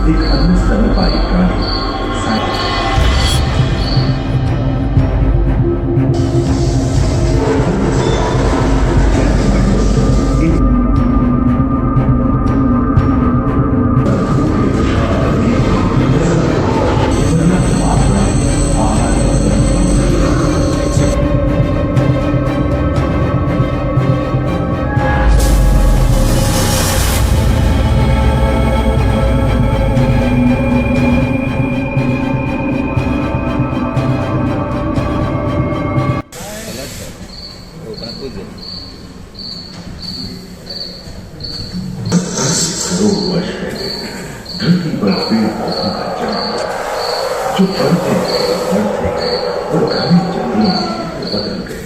एक अन्य स्तनपायी प्राणी करोड़ वर्ष पहले धरती पर पेड़ पौधों का जन्म जो बढ़ते गए और घने जंगलों में बदल गए।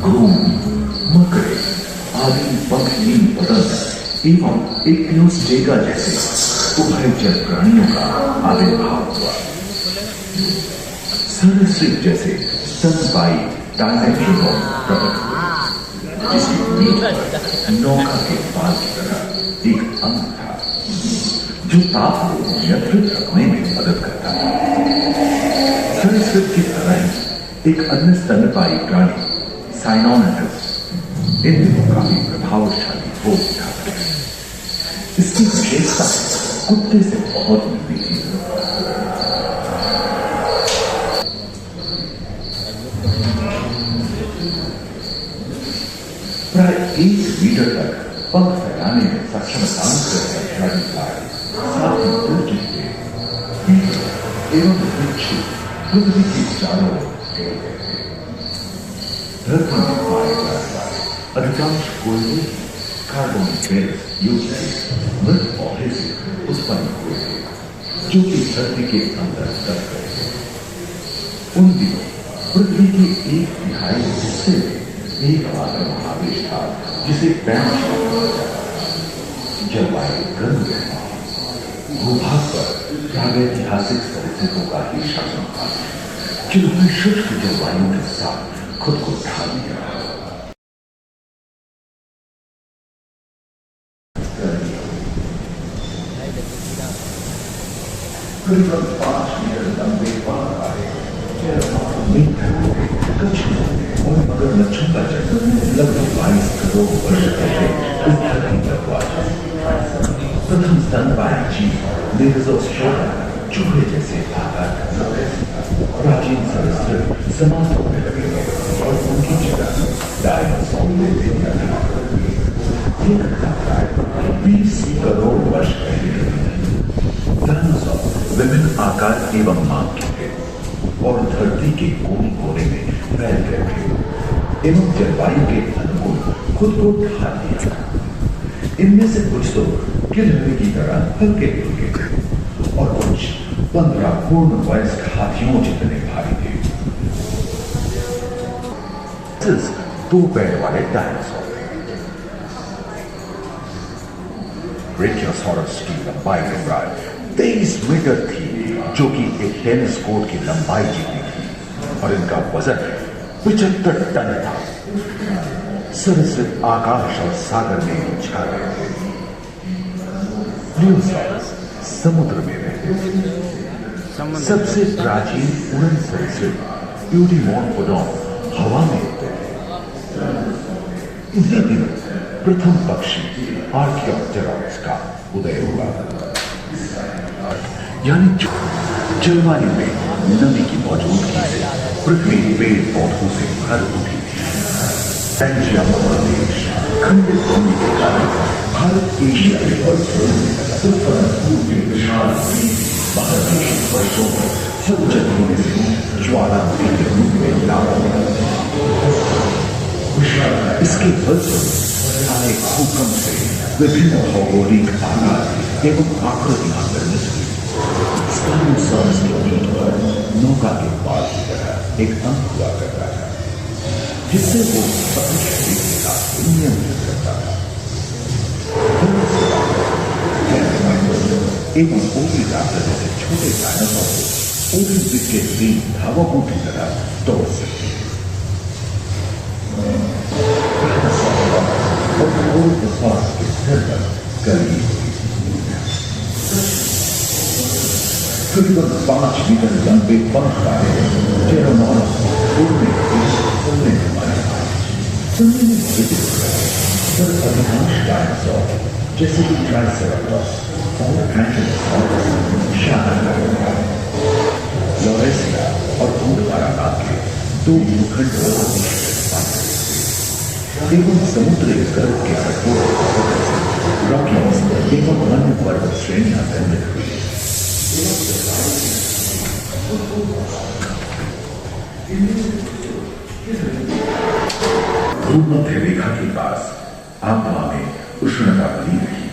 घूम मकड़े आदि पंखहीन पतंग एवं एक्टिनोस्टेगा जैसे उभयचर प्राणियों का आविर्भाव हुआ। सरीसृप जैसे स्तनपायी डायनासोर प्रकट हुए जिसकी पीठ पर नौका के पाल की तरह एक अंग था जो ताप को नियंत्रित रखने में मदद करता था। सरीसृप की तरह ही एक अन्य स्तनपायी प्राणी साइनोनिडस इन दिनों काफी प्रभावशाली हो उठा है। इसकी विशेषता कुत्ते से बहुत मिलती थी। प्राय 1 मीटर तक पंख फैलाने में सक्षम साथ ही दूर एवं वृक्ष पृथ्वी के चारों ओर फैल गए थे। धरती में पाए जाने वाले अधिकांश कोयले कार्बोनिफेरस युग से मृत पौधे से उत्पन्न हुए थे जो कि धरती के अंदर दब गए थे। उन दिनों पृथ्वी के 1/3 हिस्से में एकमात्र महादेश था जिसे जलवायु गर्म रहना भूभाग पर प्रागैतिहासिक सरीसृपों का ही शासन था जिन्होंने शुष्क जलवायु के साथ खुद को ढाल लिया। करीबन 5 मीटर लंबे बाल वाले और मगर मच्छों का जन्म लगभग 22 करोड़ वर्ष पहले इस धरती पर हुआ था। प्रथम स्तनपायी जीव मेगाज़ोस्ट्रोमा चूहे जैसे आकार का प्राचीन सरीसृप समाप्त होने लगे और उनकी जगह डायनासोर ने ले लिया था। ये घटना प्राय 20 करोड़ वर्ष पहले डायनासोर विभिन्न आकार एवं माप के थे और धरती के कोने कोने में फैल गए थे एवं जलवायु के अनुकूल खुद को ढाल लिया था। इनमें से कुछ तो गिलहरी की तरह हल्के फुल्के थे और कुछ 15 पूर्ण वयस्क हाथियों जितने भारी थे। 2 पैर वाले डायनासोर थे। ब्रेकियोसॉरस की लंबाई प्राय 23 मीटर थी जो कि एक टेनिस कोर्ट की लंबाई जितनी थी और इनका वजन 75 टन था। सरीसृप आकाश और सागर में छा गए थे। प्लियोसाउरस समुद्र में रहते थे। सबसे प्राचीन उड़न सरीसृप यूडीमोरफोडॉन हवा में उड़ते थे। इन्हीं दिनों प्रथम पक्षी आर्कियोप्टेरॉक्स का उदय हुआ यानी जलवायु में नमी की मौजूदगी से पृथ्वी पेड़ पौधों से भर उठी थी। पैंजिया महादेश खंडित होने के कारण भारत एशिया के वर्षों महादेश वर्षों में समुचित होने से ज्वालामुखी के रूप में लाभ इसके फलस्वरूप आए भूकंप से विभिन्न भौगोलिक आकार एवं आकृतियां निर्मित हुई। स्पाइनोसॉरस के पीठ पर नौका के पाल की तरह एक अंग हुआ करता था जिससे वो अपने शरीर के साथ नियंत्रित करता था। एवं ओरी रास्ते जैसे छोटे डायनासोर ओलंपिक के 3 धावकों की तरह दौड़ सकते थे। और के सिर पर गली करीबन 5 मीटर लंबे पंख वाले टेरोनॉरस उड़ने में सुनने में विचित्र है, पर अधिकांश डायनासोर जैसे कि ट्राइसेराटोप्स और एंकिलोसॉरस शाकाहारी हैं। लॉरेसिया और गोंडवाना के दो भूखंड एवं समुद्री गर्भ के कठोर रॉकीज एवं अन्य पर्वत श्रेणियां निर्मित हुई। भूमध्य रेखा के पास आबहवा में उष्णता बनी रही,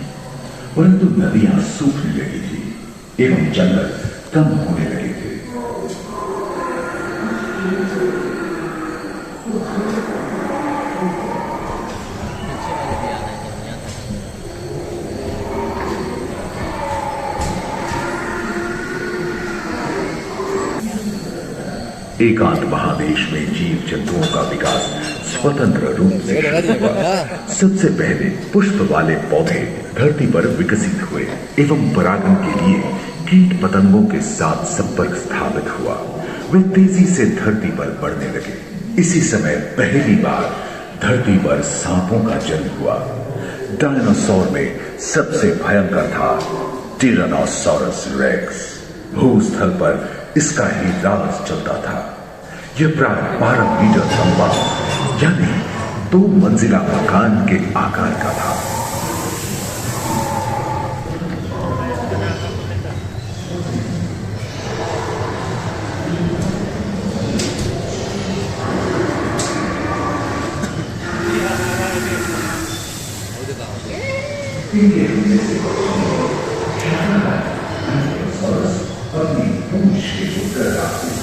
परंतु नदियां सूखने लगी थी एवं जंगल कम होने लगे थे। एकांत महादेश में जीव जंतुओं का विकास स्वतंत्र रूप से हुआ। सबसे पहले पुष्प वाले पौधे धरती पर विकसित हुए एवं परागण के लिए कीट पतंगों के साथ संपर्क स्थापित हुआ। वे तेजी से धरती पर बढ़ने लगे। इसी समय पहली बार धरती पर सांपों का जन्म हुआ। डायनासोर में सबसे भयंकर था टिरानोसॉरस रेक्स। भूस्थल पर इसका ही राज चलता था। यह प्राय 12 मीटर लंबा यानी 2 मंजिला मकान के आकार का था। अपनी पूंछ के उत्तर रास्ते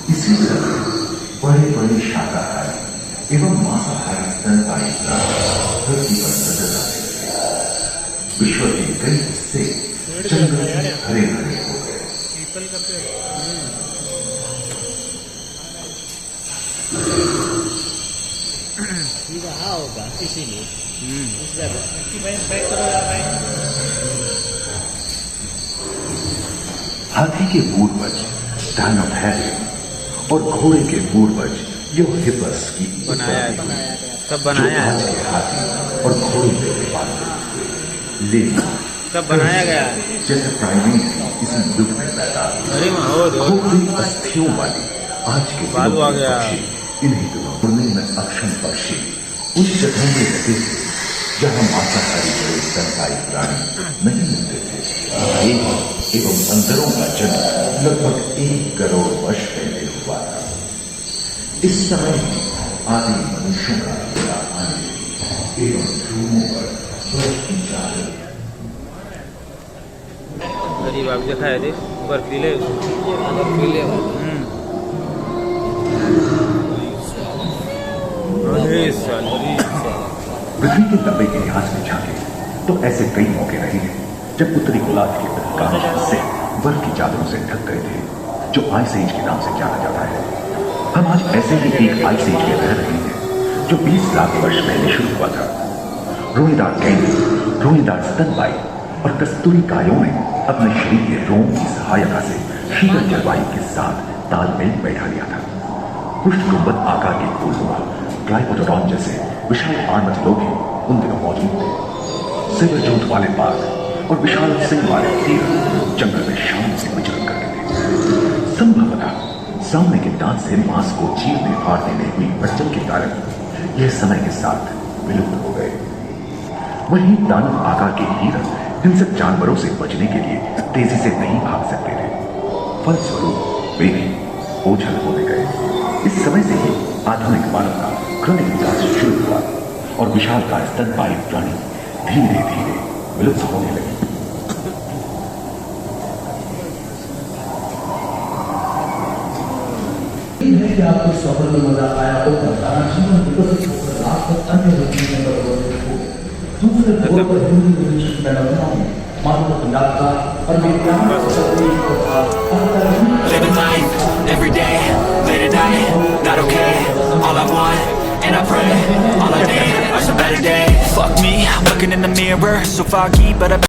इसी तरह बड़े बड़े शाकाहारी एवं मांसाहारी स्तनपायी प्राणी धरती पर नजर आते थे। विश्व के कई हिस्से जंगल हरे भरे हो गए। हाथी के पूर्वज डायनोथेरियम और घोड़े के पूर्वज यूरोहिपस की सब बनाया है। हाथी और घोड़े पे लेकिन सब बनाया गया जैसे प्राइमेट इसी युग में पैदा खोखली अस्थियों वाली आज के बालू आ गया। इन्हीं दिनों उड़ने में अक्षम पक्षी उस जगह में रहते थे जहां मांसाहारी बड़े स्तनपायी प्राणी नहीं मिलते थे। एवं अंदरों का जन्म लगभग 1 करोड़ वर्ष पहले हुआ था। इस समय में आदि मनुष्यों का आने एवं ध्रुवों पर बढ़ती जा रही है। गरीब आप देखा है बर्फीले पृथ्वी के लंबे इतिहास में झांके तो ऐसे कई मौके रहे हैं जब उत्तरी गोलार्ध के अधिकांश हिस्से बर्फ की चादरों से ढक गए थे, जो आइस एज के नाम से जाना जाता है। हम आज ऐसे ही एक आइस एज में रह रहे हैं जो 20 लाख वर्ष पहले शुरू हुआ था। रोएदार कैंडी, रोएदार स्तनपायी और कस्तूरी कायों ने अपने शरीर के रोम की सहायता से शीतल जलवायु के साथ तालमेल बैठा लिया था। पुष्ट गुंबद आकार के फूलनुमा ग्लाइकोडोन जैसे विशाल आर्मड लोग ही उन दिनों मौजूद थे। सिबरजूट वाले बाघ और विशाल सिंह वाले तीर जंगल में शान से विचरण करते थे। संभवतः सामने के दांत से मांस को चीरने फाड़ने में हुई अड़चन के कारण यह समय के साथ विलुप्त हो गए। वहीं दानव आकार के हिरण हिंसक जानवरों से बचने के लिए तेजी से नहीं भाग सकते थे। फलस्वरूप वे भी ओझल होने गए। इस समय से ही आधुनिक मानव का क्रमिक विकास शुरू हुआ और विशालकाय स्तनपायी प्राणी धीरे धीरे विलुप्त होने लगे। है कि आपको सफर में मजा आया हो, जीवन विकसित होकर लाभ तक अन्य व्यक्ति में हो। दूसरे छोर पर हिंदी इंग्लिश में लगाऊं मानो पंजाब का और मेरे प्यार Living life, every day, late at night, not okay. All I want, and I pray, all I need are some better days. Fuck me, I'm looking in the mirror, so foggy, but I